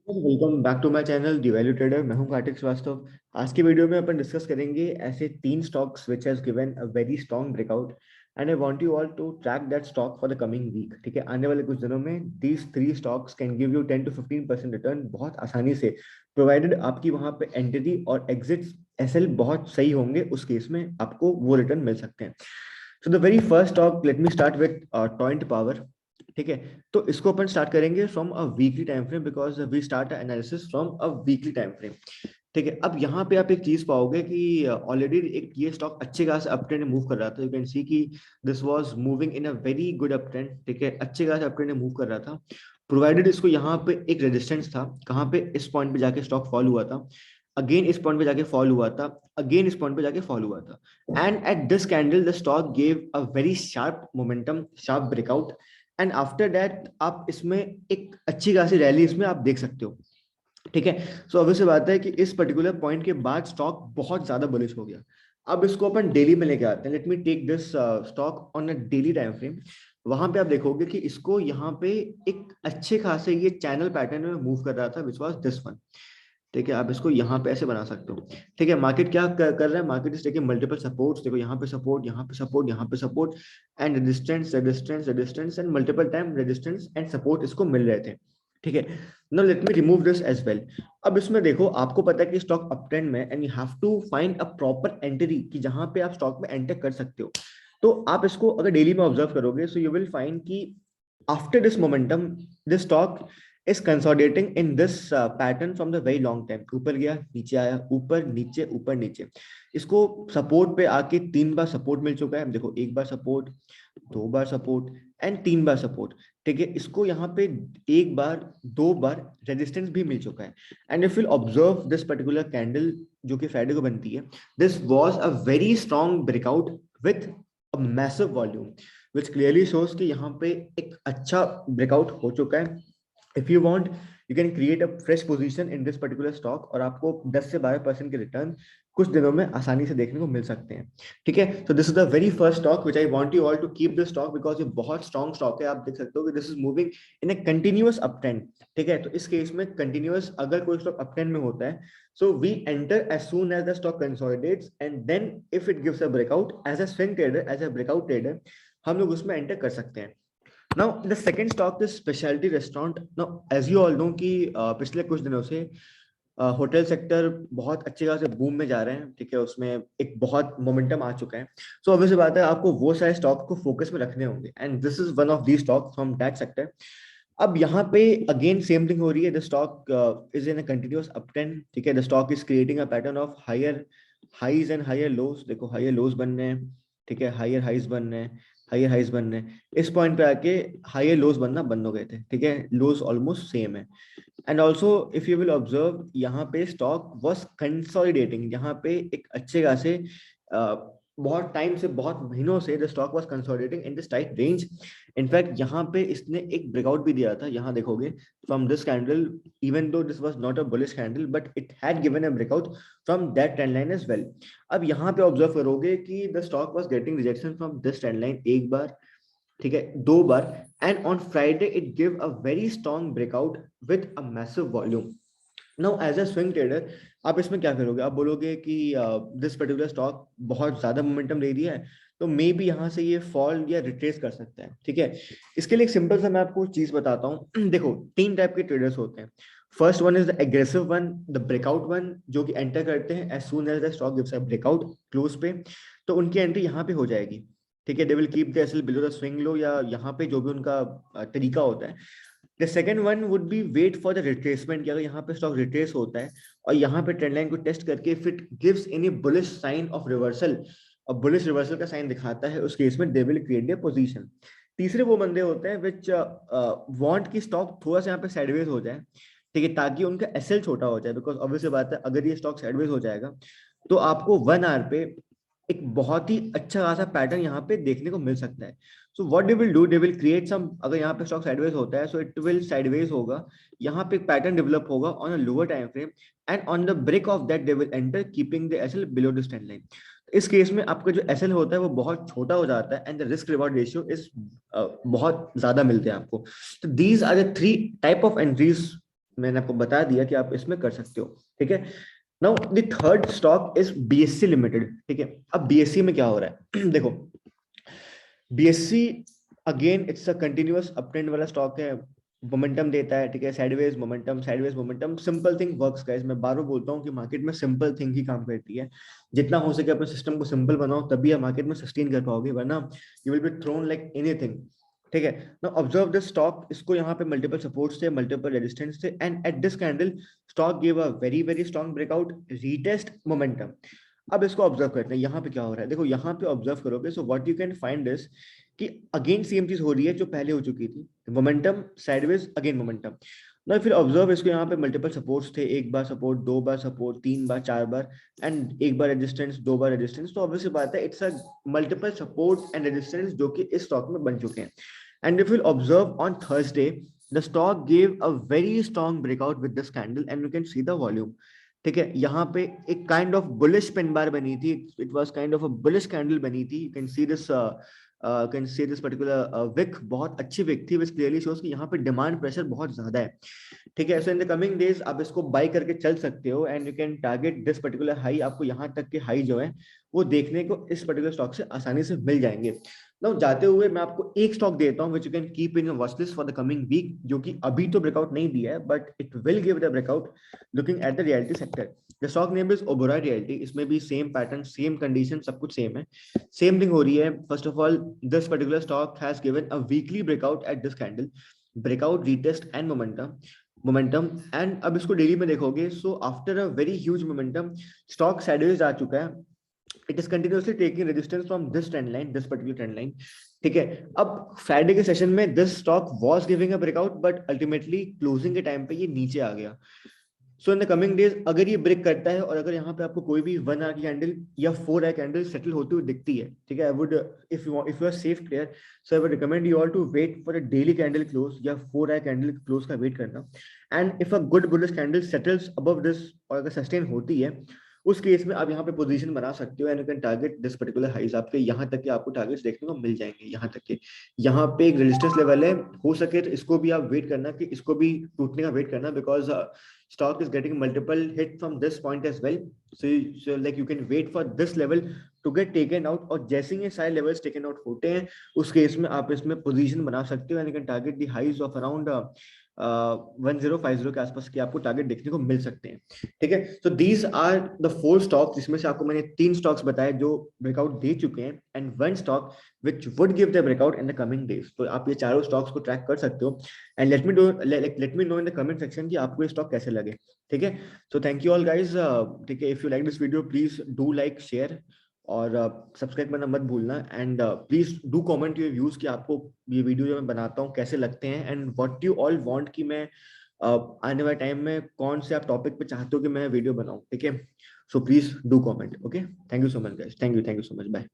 Welcome back to my channel the value trader. मैं हूं कार्तिक श्रीवास्तव। आज की वीडियो में अपन डिस्कस करेंगे ऐसे तीन stocks which has given a very strong breakout and I want you all to track that stock for the coming week. ठीक है, आने वाले कुछ दिनों में these three stocks can give you 10 to 15% return बहुत आसानी से, प्रोवाइडेड आपकी वहां पे एंट्री और एग्जिट एसएल बहुत सही होंगे। उस केस में आपको वो रिटर्न मिल सकते हैं। So the very first stock, let me start with torrent power. ठीक है, तो इसको अपन स्टार्ट करेंगे from a weekly time frame because we start analysis from a weekly time frame. ठीक है, अब यहाँ पे आप एक चीज पाओगे कि ऑलरेडी एक ये स्टॉक अच्छे खास अप ट्रेंड मूव कर रहा था। यू कैन सी कि this was moving in a very good up trend. ठीक है, अच्छे खास अप ट्रेंड मूव कर रहा था, प्रोवाइडेड इसको यहाँ पे एक रेजिस्टेंस था। कहाँ पे? इस पॉइंट पे जाके स्टॉक फॉल हुआ था, अगेन इस पॉइंट पे जाके फॉल हुआ था, अगेन इस पॉइंट पे जाके फॉल हुआ था। And eight this candle the stock gave a very sharp momentum, sharp breakout. And after that आप इसमें एक अच्छी खासी रैली इसमें आप देख सकते हो। ठीक है, सो अभी से बात है कि इस पर्टिकुलर पॉइंट के बाद स्टॉक बहुत ज्यादा बुलिश हो गया। अब इसको अपन डेली में लेके आते हैं। Let me take this stock on a daily time frame. वहां पे आप देखोगे कि इसको यहाँ पे एक अच्छे खासे ये चैनल पैटर्न में मूव कर रहा था, विच वाज दिस वन। ठीक है, आप इसको यहाँ पे ऐसे बना सकते हो। ठीक है, मार्केट क्या कर रहा है? मार्केट इस देखिए मल्टीपल सपोर्ट्स, देखो यहाँ पे सपोर्ट, यहाँ पे सपोर्ट, यहाँ पे support and resistance, resistance, resistance and multiple time resistance and support इसको मिल रहे थे। ठीक है, now let me remove this as well. अब इसमें देखो, आपको पता है कि स्टॉक अप ट्रेंड में and you have to find a proper entry कि जहां पे आप स्टॉक में एंटर कर सकते हो। तो आप इसको अगर डेली में ऑब्जर्व करोगे सो यू विल फाइंड कि after this momentum this stock is consolidating in this pattern from the very long time। ऊपर गया, नीचे आया, ऊपर नीचे, ऊपर नीचे। इसको सपोर्ट पे आके तीन बार सपोर्ट मिल चुका है। देखो, एक बार सपोर्ट, दो बार सपोर्ट एंड तीन बार सपोर्ट। ठीक है, इसको यहाँ पे एक बार, दो बार रेजिस्टेंस भी मिल चुका है। And if you observe this particular candle जो कि फ्राइडे को बनती है, this was a very strong breakout with a massive volume which clearly shows कि यहाँ पे एक अच्छा ब्रेकआउट हो चुका है। If you want you can create a fresh position in this particular stock और आपको 10 से 12% के रिटर्न कुछ दिनों में आसानी से देखने को मिल सकते हैं। ठीक है, तो this is the very first stock which I want you all to keep this stock because ये बहुत स्ट्रॉन्ग स्टॉक है। आप देख सकते हो कि this is moving in A continuous up trend. ठीक है, तो इस केस में कंटिन्यूअस अगर कोई स्टॉक अप ट्रेंड में होता है, so we enter as soon as the stock consolidates and then if it gives a breakout as a swing trader, as a breakout trader, हम लोग उसमें एंटर कर सकते हैं। Now the second stock is speciality restaurant. Now as you all know कि पिछले कुछ दिनों से होटल सेक्टर बहुत अच्छे खासे बूम में जा रहे हैं। ठीक है, उसमें एक बहुत मोमेंटम आ चुका है। सो ऑब्वियस बात है, आपको वो सारे स्टॉक को फोकस में रखने होंगे and this is one of the stock from that sector. अब यहाँ पे अगेन सेम थिंग हो रही है। The stock is in a continuous up trend. ठीक है, the stock is creating a pattern of higher highs and higher lows. देखो, higher लोज बन रहे हैं, ठीक है, हायर हाइज बन रहे हैं, हायर हाइज बन रहे हैं। इस पॉइंट पे आके हायर लोज बनना बंद हो गए थे। ठीक है, लोज ऑलमोस्ट सेम है। And also if you will observe, यहाँ पे स्टॉक वॉज कंसोलिडेटिंग। यहाँ पे एक अच्छे खासे बहुत टाइम से, बहुत महीनों से the stock was consolidating in this tight range. In fact यहाँ पे इसने एक ब्रेकआउट भी दिया था। यहाँ देखोगे from this candle, even though this was not a bullish candle but it had given a breakout from that trend line as well. अब यहाँ पे ऑब्जर्व करोगे कि the stock was getting rejection from this trend line एक बार, ठीक है, दो बार and on Friday it give a very strong breakout with a massive volume. Now as a swing trader आप इसमें क्या करोगे? आप बोलोगे कि दिस पर्टिकुलर स्टॉक बहुत ज्यादा मोमेंटम ले रही है, तो मे बी यहाँ से ये फॉल या रिट्रेस कर सकता है। ठीक है, इसके लिए एक सिंपल सा मैं आपको चीज बताता हूँ। देखो, तीन टाइप के ट्रेडर्स होते हैं। First one is the aggressive one, the breakout one, जो कि एंटर करते हैं as soon as the stock gives a breakout close पे, तो उनकी एंट्री यहाँ पे हो जाएगी। ठीक है, they will keep the SL below the swing low, या यहाँ पे जो भी उनका तरीका होता है। The second one would be wait for the retracement, कि अगर यहाँ पे स्टॉक रिट्रेस होता है और यहाँ पे ट्रेंड लाइन को टेस्ट करके if it gives any bullish sign of reversal, और बुलिश रिवर्सल का साइन दिखाता है, उस केस में they will create their position. तीसरे वो बंदे होते हैं विच वांट की स्टॉक थोड़ा सा यहाँ पे साइडवेज हो जाए, ठीक है, ताकि उनका एसएल छोटा हो जाए। बिकॉज ऑब्वियस बात है, अगर ये स्टॉक साइडवेज हो जाएगा तो आपको 1 आवर पे एक बहुत ही अच्छा खासा पैटर्न यहाँ पे देखने को मिल सकता है। So what they will do, they will create some, अगर यहाँ पे स्टॉक साइडवेज होता है सो इट विल साइडवेज होगा, यहाँ पे एक पैटर्न डेवलप होगा on a lower time frame and on the break of that they will enter keeping the SL below the trend line. इस केस में आपका जो एसएल होता है वो बहुत छोटा हो जाता है and the risk reward ratio is बहुत ज्यादा मिलते हैं आपको। तो these are the three type of entries मैंने आपको बता दिया कि आप इसमें कर सकते हो, ठीक है। Now the third stock is BSc limited, ठीक है। अब बीएससी में क्या हो रहा है देखो, BSc again it's a continuous uptrend वाला स्टॉक है, मोमेंटम देता है, ठीक है। Sideways momentum, sideways momentum, simple thing works guys. मैं बारों बोलता हूँ कि मार्केट में सिंपल थिंग ही काम करती है। जितना हो सके अपने सिस्टम को सिंपल बनाओ, तभी आप मार्केट में सस्टेन कर पाओगे, वरना you will be thrown like anything, ठीक है। नाउ ऑब्जर्व दिस स्टॉक, इसको यहाँ पे मल्टीपल सपोर्ट्स थे, मल्टीपल रेजिस्टेंस थे, and eight this candle stock give a very very strong breakout, retest momentum. अब इसको ऑब्जर्व करते हैं यहाँ पे क्या हो रहा है। देखो यहाँ पे ऑब्जर्व करोगे, so what you can find is कि अगेन सेम चीज हो रही है जो पहले हो चुकी थी, मोमेंटम, साइडवेज, अगेन मोमेंटम। ना फिर ऑब्जर्व, इसको यहाँ पे मल्टीपल सपोर्ट्स थे, एक बार सपोर्ट, दो बार सपोर्ट, तीन बार, चार बार, एंड एक बार रेजिस्टेंस, दो बार रेजिस्टेंस। तो ऑब्वियसली बात है, it's a multiple support and resistance जो कि इस स्टॉक में बन चुके हैं। And if you observe on Thursday, the stock gave a very strong breakout with this candle, and you can see the volume, ठीक है। यहाँ पे एक kind of bullish pin bar बनी थी, it was kind of a bullish candle बनी थी। You can see this particular wick, बहुत अच्छी विक थी, विच क्लियरली शोज कि यहाँ पे डिमांड प्रेशर बहुत ज्यादा है, ठीक है। सो इन द कमिंग डेज आप इसको बाय करके चल सकते हो, and you can target this particular high. आपको यहाँ तक के हाई जो है वो देखने को इस पर्टिकुलर स्टॉक से आसानी से मिल जाएंगे। नाउ जाते हुए मैं आपको एक स्टॉक देता हूँ which you can keep in your watch list for the coming week, जो कि अभी तो ब्रेकआउट नहीं दिया है, but it will give the breakout looking at the reality sector. The stock name is Oberoi realty. इसमें भी सेम पैटर्न, सेम कंडीशन, सब कुछ सेम है, सेम थिंग हो रही है। First of all, this particular stock has given a weekly breakout at this candle, breakout, retest and momentum. And अब इसको डेली में देखोगे, so after a very huge momentum stock sideways आ चुका है। It is continuously taking resistance from this trend line, this particular trend line, ठीक है। अब फ्राइडे के सेशन में this stock was giving a breakout, but ultimately closing के time पे ये नीचे आ गया। सो इन द कमिंग डेज अगर ये ब्रेक करता है, और अगर यहाँ पे आपको कोई भी 1 आवर की कैंडल या 4 आवर कैंडल सेटल होती हुई दिखती है, ठीक है, I would, if you are safe player, so I would recommend you all to wait for a daily candle close या 4 आवर कैंडल क्लोज का वेट करना। And if a good bullish candle settles above this, और अगर sustain होती है, उस case में आप यहाँ पे पोजीशन बना सकते हो, and you can target this particular highs. आपके यहाँ तक के आपको टारगेट्स देखने को मिल जाएंगे, यहाँ तक के। यहाँ पे एक रेजिस्टेंस लेवल है, हो सके तो इसको भी आप वेट करना, कि इसको भी टूटने का वेट करना, because stock is getting multiple hit from this point as well. So like you can wait for this level to get taken out, और जैसे ही ये सारे लेवल्स टेकन आउट होते हैं, उस केस में आप इसमें पोजीशन बना सकते हो, and you can target the highs of around 1050 के आसपास के आपको टारगेट देखने को मिल सकते हैं, ठीक है। So these are the 4 stocks, जिसमें से आपको मैंने 3 स्टॉक्स बताए जो ब्रेकआउट दे चुके हैं, and 1 stock which would give the breakout in the coming days. तो आप ये चारों स्टॉक्स को ट्रैक कर सकते हो, and let me know in the comment section कि आपको ये स्टॉक कैसे लगे, ठीक है। So thank you all guys, ठीक है। If you like this video, please do like, share, और सब्सक्राइब करना मत भूलना, and please do comment your views कि आपको ये वीडियो जो मैं बनाता हूँ कैसे लगते हैं, and what you all want कि मैं आने वाले टाइम में कौन से आप टॉपिक पे चाहते हो कि मैं वीडियो बनाऊं, ठीक है। So please do comment, okay. Thank you so much guys, thank you so much, bye.